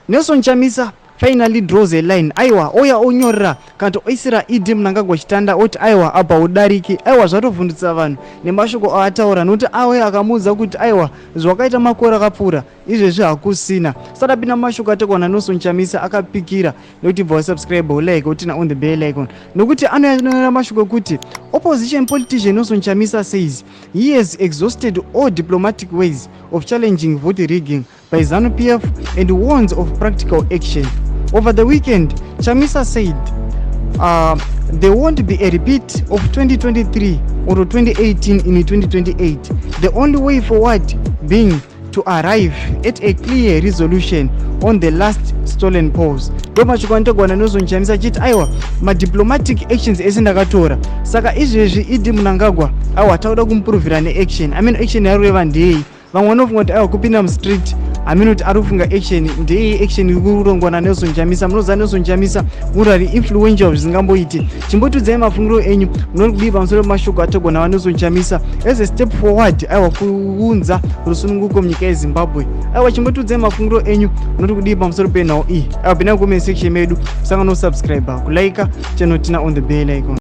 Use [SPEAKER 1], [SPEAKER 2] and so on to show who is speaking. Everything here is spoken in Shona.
[SPEAKER 1] Nelson Chamisa finally draws a line. Aiwa oya onyorra kanto oisira idi Mnangagwa chitanda oti aiwa apa udariki. Aiwa zvatovhundutsa vanhu nemashoko aataura nokuti awe akamuudza kuti aiwa zvakaita makore akapfuura izvezvi hakusina. Sadapinda mashoko atekwa naNelson Chamisa akapikira nokuti bva subscribe like utina on the bell icon nokuti anoyanora mashoko kuti opposition politician Nelson Chamisa says he has exhausted all diplomatic ways of challenging vote rigging by ZANU-PF and warns of practical action. Over the weekend, Chamisa said there won't be a repeat of 2023 or 2018 in 2028. The only way forward being to arrive at a clear resolution on the last stolen polls. Doma chikwantegwa naNelson Chamisa chiti aiwa diplomatic actions esindakatora saka izvezvi idi Mnangagwa aiwa tauda kumupuruvhira neaction. Action yareva ndei vamwe vanofunga kuti aiwa kupinda mustreet kuti ari kufunga action ndei action iri kurongwa naNelson Chamisa. Munoziva Nelson Chamisa munhu ari influential zvisingamboiti. Chimbotudzai mafungiro enyu munori kudii pamusoro pemashoko ategwa naNelson Chamisa as a step forward aiwa kuunza rusununguko munyika yeZimbabwe. Aiwa chimbotudzai mafungiro enyu munori kudii pamusoro penhau iyi. Aiwa pinda comment section medu musanga no subscribe kulike channel tina on the bell icon.